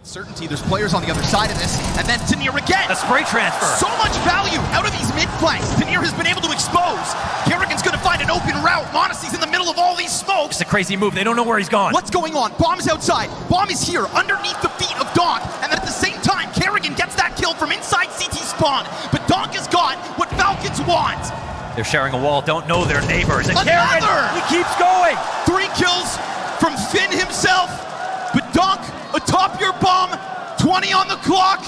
Certainty, there's players on the other side of this, and then Tanier again. A spray transfer. So much value out of these mid flanks. Tanier has been able to expose. Kerrigan's gonna find an open route. Monacy's in the middle of all these smokes. It's a crazy move. They don't know where he's gone. What's going on? Bomb is outside. Bomb is here, underneath the feet of Donk, and then at the same time, Kerrigan gets that kill from inside CT spawn. But Donk has got what Falcons want. They're sharing a wall, don't know their neighbors. And Another! Kerrigan, he keeps going. 3 kills from Finn himself, but Donk atop your bomb. 20 on the clock.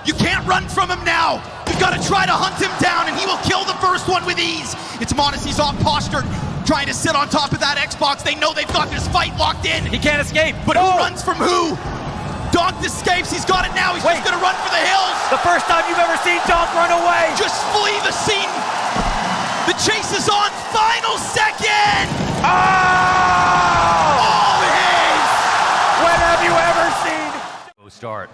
You can't run from him now. You've got to try to hunt him down, and he will kill the first one with ease. It's Monacy's off postured, trying to sit on top of that Xbox. They know they've got this fight locked in. He can't escape. But who runs from who? Donk escapes. He's got it now. He's just going to run for the hills. The first time you've ever seen Donk run away. Just flee the scene. The chase is on. Final second. All his. When have you ever seen? Go start.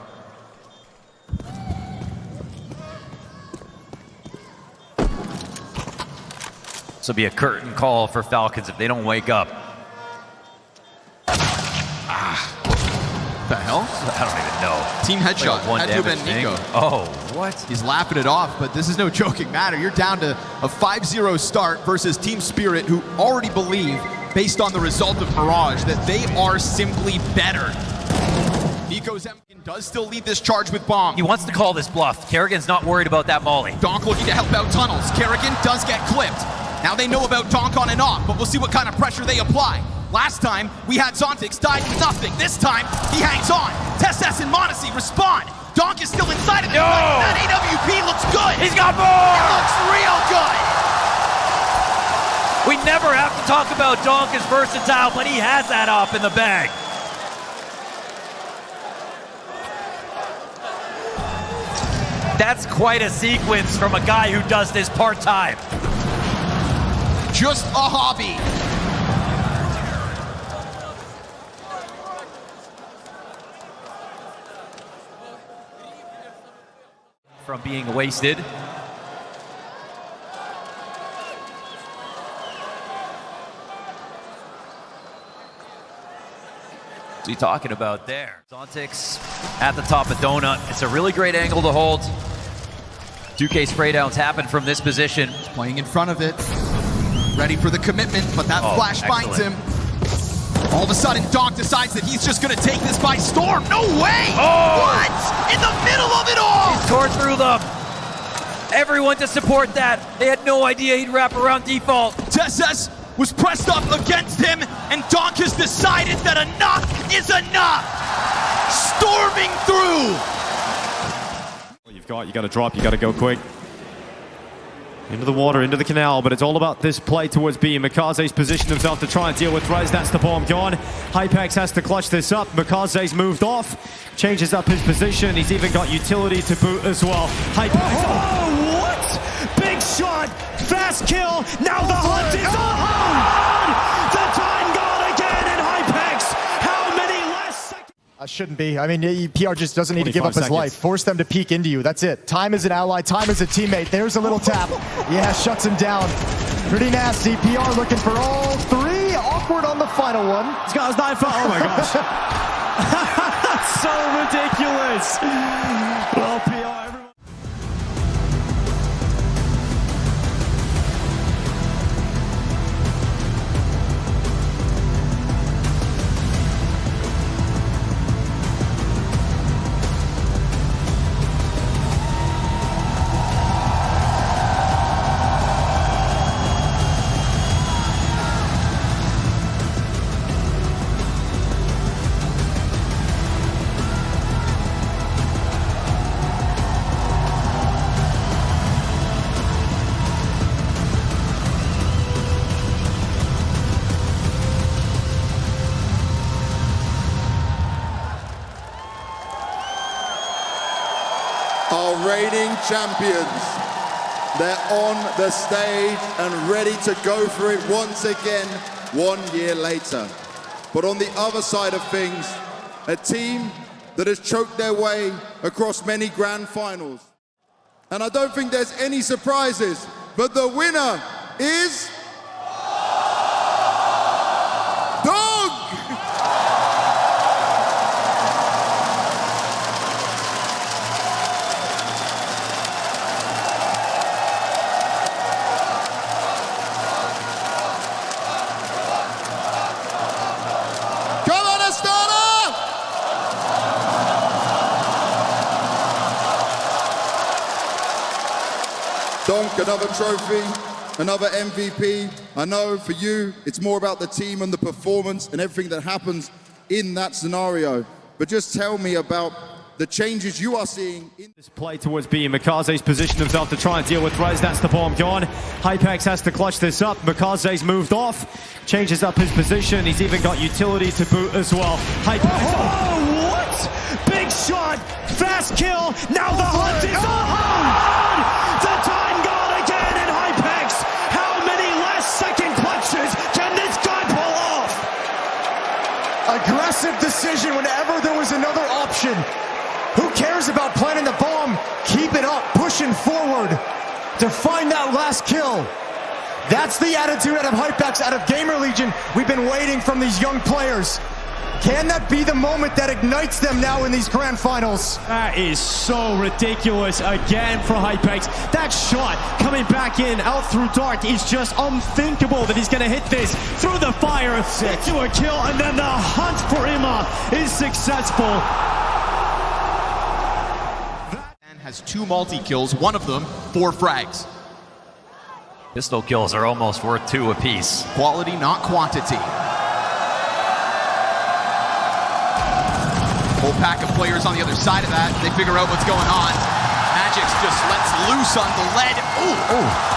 This will be a curtain call for Falcons if they don't wake up. The hell? I don't even know. Team headshot. Like Had to have been Nico. Oh, what? He's laughing it off, but this is no joking matter. You're down to a 5-0 start versus Team Spirit, who already believe, based on the result of Mirage, that they are simply better. Nico Zemkin does still lead this charge with bomb. He wants to call this bluff. Kerrigan's not worried about that molly. Donk looking to help out tunnels. Kerrigan does get clipped. Now they know about Donk on and off, but we'll see what kind of pressure they apply. Last time, we had Zontix died with nothing. This time, he hangs on. TeSeS and Monacy respond. Donk is still inside of the fight. That AWP looks good. He's got more! It looks real good. We never have to talk about Donk as versatile, but he has that op in the bag. That's quite a sequence from a guy who does this part-time. Just a hobby. From being wasted. What's he talking about there? Zontix at the top of Donut. It's a really great angle to hold. 2K spray downs happen from this position. He's playing in front of it. Ready for the commitment, but that flash finds him. All of a sudden, Donk decides that he's just going to take this by storm. No way! Oh! What? In the middle of it all! He's tore through them. Everyone to support that. They had no idea he'd wrap around default. TeSeS was pressed up against him, and Donk has decided that enough is enough. Storming through. You got to drop, you got to go quick. Into the water, into the canal, but it's all about this play towards B. Mikaze's positioned himself to try and deal with Rez. That's the bomb gone. Hypex has to clutch this up. Mikaze's moved off, changes up his position. He's even got utility to boot as well. Hypex. Oh, what? Big shot, fast kill. Now the hunt is on. The time gone again in Hypex. How many less seconds? Shouldn't be. I mean, PR just doesn't need to give up his life. Force them to peek into you. That's it. Time as an ally, time as a teammate. There's a little tap. Yeah, shuts him down. Pretty nasty. PR looking for all 3. Awkward on the final one. Scott's 9 for. Oh my gosh. So ridiculous. Well, PR. Our reigning champions. They're on the stage and ready to go for it once again 1 year later. But on the other side of things, a team that has choked their way across many grand finals. And I don't think there's any surprises, but the winner is Dog! Donk, another trophy, another MVP. I know for you, it's more about the team and the performance and everything that happens in that scenario. But just tell me about the changes you are seeing in this play towards B. Mikaze's positioned himself to try and deal with Rez. That's the bomb gone. Hypex has to clutch this up. Mikaze's moved off, changes up his position. He's even got utility to boot as well. Hypex. Oh, what? Big shot, fast kill. Now the hunt is on. The time gone again in Hypex. How many last second clutches can this guy pull off? Aggressive decision whenever there was another option. Who cares about planting the bomb? Keep it up, pushing forward to find that last kill. That's the attitude out of Hypex, out of Gamer Legion. We've been waiting from these young players. Can that be the moment that ignites them now in these grand finals? That is so ridiculous again for Hypex. That shot coming back in, out through Dark, is just unthinkable that he's going to hit this through the fire to a kill, and then the hunt for Ima is successful. Has 2 multi-kills, one of them 4 frags. Pistol kills are almost worth 2 apiece. Quality, not quantity. Whole pack of players on the other side of that. They figure out what's going on. Magix just lets loose on the lead. Ooh,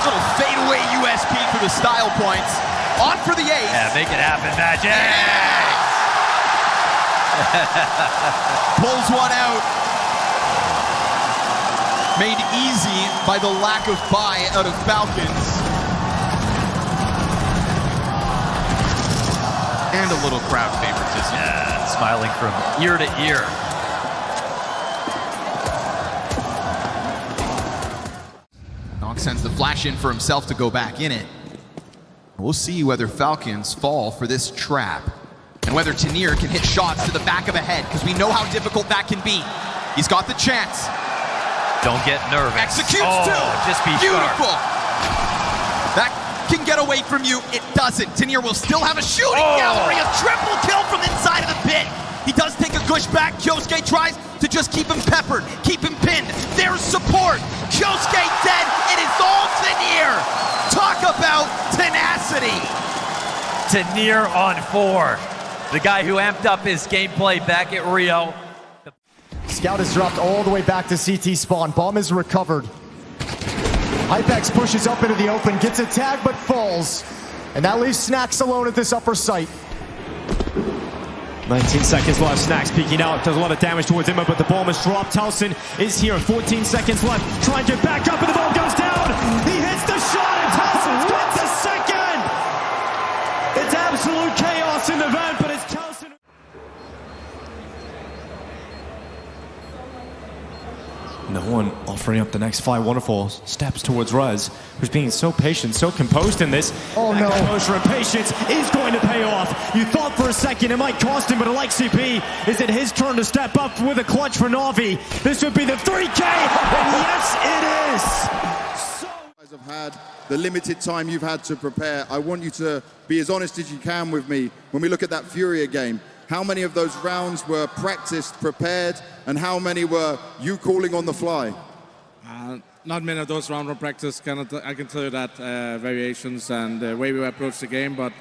little fadeaway USP for the style points. On for the ace. Yeah, make it happen, Magix. Pulls one out. Made easy by the lack of buy out of Falcons. And a little crowd favoritism. Yeah, smiling from ear to ear. Donk sends the flash in for himself to go back in it. We'll see whether Falcons fall for this trap and whether Tenir can hit shots to the back of the head, because we know how difficult that can be. He's got the chance. Don't get nervous. Executes too. Just be beautiful. Sharp. That can get away from you. It doesn't. Tenir will still have a shooting gallery. A triple kill from inside of the pit. He does take a gush back. Kyosuke tries to just keep him peppered, keep him pinned. There's support. Kyosuke dead. It is all Tenir. Talk about tenacity. Tenir on 4. The guy who amped up his gameplay back at Rio. Scout is dropped all the way back to CT spawn. Bomb is recovered. Hypex pushes up into the open, gets a tag but falls. And that leaves Snax alone at this upper site. 19 seconds left. Snax peeking out, does a lot of damage towards Ima, but the bomb is dropped. Towson is here, 14 seconds left. Trying to get back up, and the bomb goes down. He hits the shot, and Towson gets a second. It's absolute chaos in the vent, but it's Towson. No one offering up the next fight. Wonderful steps towards Rez, who's being so patient, so composed in this. Oh no. Composure and patience is going to pay off. You thought for a second it might cost him, but like CP, is it his turn to step up with a clutch for Na'Vi? This would be the 3K, and yes, it is. guys have had the limited time you've had to prepare. I want you to be as honest as you can with me when we look at that Furia game. How many of those rounds were practiced, prepared, and how many were you calling on the fly? Not many of those rounds were practiced. I can tell you that variations and the way we approach the game, but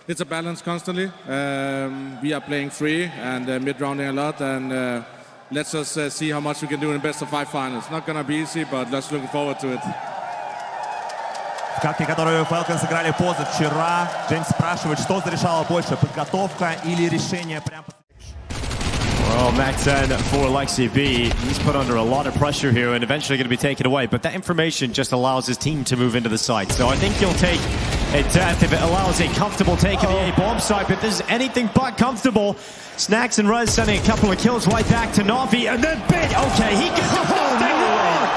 it's a balance constantly. We are playing free and mid-rounding a lot, and let's just see how much we can do in the best of 5 finals. Not gonna be easy, but let's looking forward to it. В катке, которую Falcons сыграли позавчера, Джеймс спрашивает, что зарешало больше, подготовка или решение прямо... Well, Max 10 for Lexi B. He's put under a lot of pressure here and eventually going to be taken away. But that information just allows his team to move into the site. So I think he'll take a death if it allows a comfortable take of the A-bomb side. But this is anything but comfortable. Snax and Rez sending a couple of kills right back to Na'Vi. And then Bit. Okay, he gets the whole thing wrong.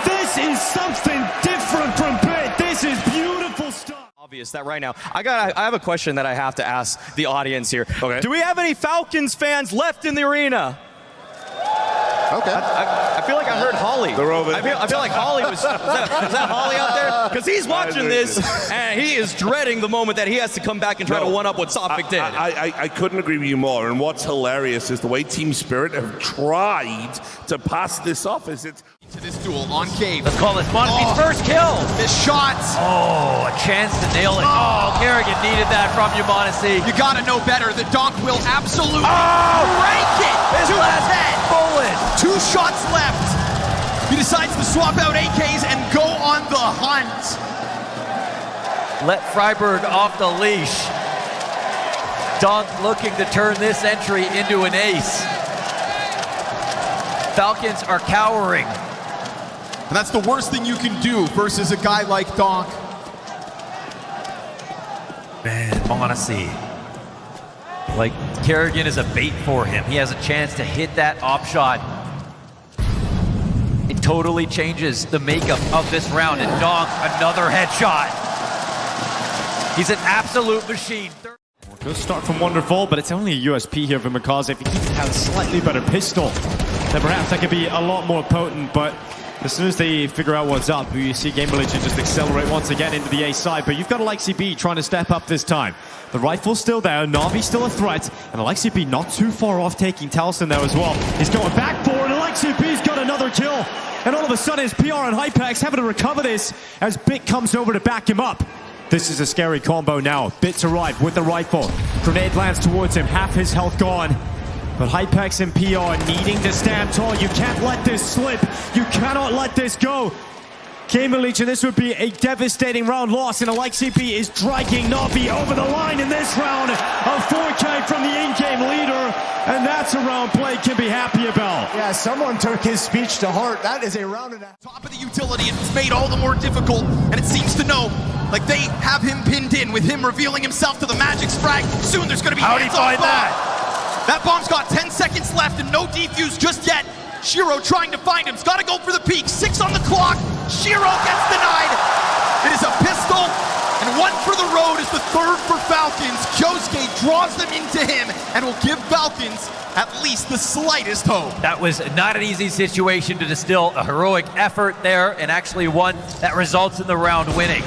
This is something different from Bit. This is beautiful stuff. Obvious that right now. I have a question that I have to ask the audience here. Okay. Do we have any Falcons fans left in the arena? Okay. I feel like I heard Holly. I feel like Holly was that Holly out there? Because he's watching this and he is dreading the moment that he has to come back and try to one up what Sophic did. I couldn't agree with you more. And what's hilarious is the way Team Spirit have tried to pass this off. To this duel on Cave. Let's call this Monasty's first kill. This shot. Oh, a chance to nail it. Oh, Kerrigan needed that from you, Monasty. You gotta know better. The Donk will absolutely break it to his head. Bullet. 2 shots left. He decides to swap out AKs and go on the hunt. Let Freiburg off the leash. Donk looking to turn this entry into an ace. Falcons are cowering. And that's the worst thing you can do versus a guy like Donk. Man, Monasty. Like, Kerrigan is a bait for him. He has a chance to hit that op shot. It totally changes the makeup of this round. And Donk, another headshot. He's an absolute machine. Good start from Wonderful, but it's only a USP here for Mikaze. If he even had a slightly better pistol, then perhaps that could be a lot more potent, but as soon as they figure out what's up, you see Gamer Legion just accelerate once again into the A side, but you've got Alexi B trying to step up this time. The rifle's still there, Na'Vi still a threat, and Alexi B not too far off taking Towson there as well. He's going back forward, Alexi B's got another kill, and all of a sudden it's PR and Hypex having to recover this as Bit comes over to back him up. This is a scary combo now. Bit's arrived with the rifle. Grenade lands towards him, half his health gone. But Hypex and PR needing to stand tall. You can't let this slip. You cannot let this go. Gamer Legion, this would be a devastating round loss, and Alexi B is dragging Na'Vi over the line in this round. A 4K from the in-game leader, and that's a round Play can be happy about. Yeah, someone took his speech to heart. That is a round and a half. Top of the utility, and it's made all the more difficult, and it seems to know, like they have him pinned in with him revealing himself to the Magic's frag. Soon there's going to be How'd he find that? That bomb's got 10 seconds left and no defuse just yet. Shiro trying to find him. He's got to go for the peak. 6 on the clock. Shiro gets denied. It is a pistol, and 1 for the road is the 3rd for Falcons. Kyosuke draws them into him and will give Falcons at least the slightest hope. That was not an easy situation to distill a heroic effort there, and actually one that results in the round winning.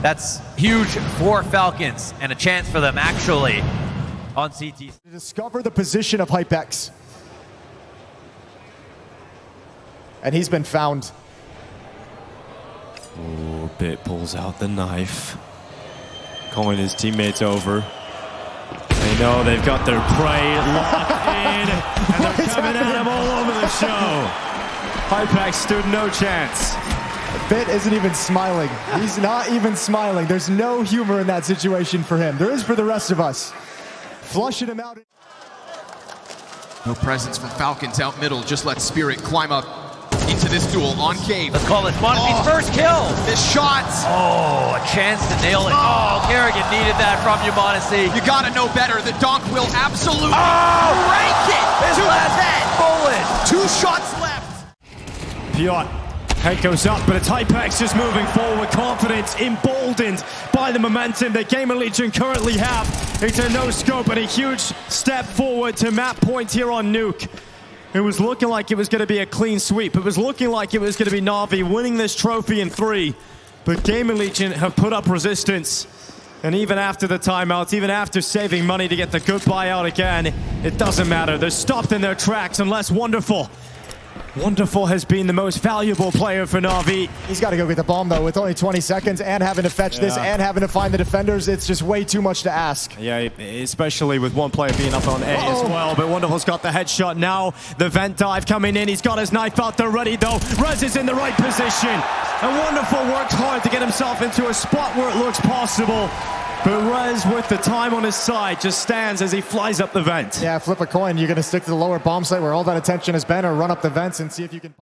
That's huge for Falcons, and a chance for them actually on CT. To discover the position of Hypex. And he's been found. Oh, Bit pulls out the knife. Calling his teammates over. They know they've got their prey locked in, and they're coming at him all over the show. Hypex stood no chance. Bit isn't even smiling. He's not even smiling. There's no humor in that situation for him. There is for the rest of us. Flushing him out. No presence from Falcons out middle. Just let Spirit climb up into this duel on Cave. Let's call this Monasty's first kill. This shot. Oh, a chance to nail it. Oh, Kerrigan needed that from you, Monasty. You gotta know better. The Donk will absolutely break it to his head. Bullet. 2 shots left. Piot. Head goes up, but it's Hypex just moving forward, confidence emboldened by the momentum that Gamer Legion currently have. It's a no-scope and a huge step forward to map point here on Nuke. It was looking like it was going to be a clean sweep. It was looking like it was going to be Na'Vi winning this trophy in 3. But Gamer Legion have put up resistance. And even after the timeouts, even after saving money to get the good buyout again, it doesn't matter. They're stopped in their tracks unless Wonderful has been the most valuable player for Na'Vi. He's got to go get the bomb, though, with only 20 seconds and having to fetch this and having to find the defenders. It's just way too much to ask. Yeah, especially with one player being up on A as well. But Wonderful's got the headshot now. The vent dive coming in. He's got his knife out there ready, though. Rez is in the right position. And Wonderful works hard to get himself into a spot where it looks possible. But Rez, with the time on his side, just stands as he flies up the vent. Yeah, flip a coin. You're going to stick to the lower bomb site where all that attention has been, or run up the vents and see if you can...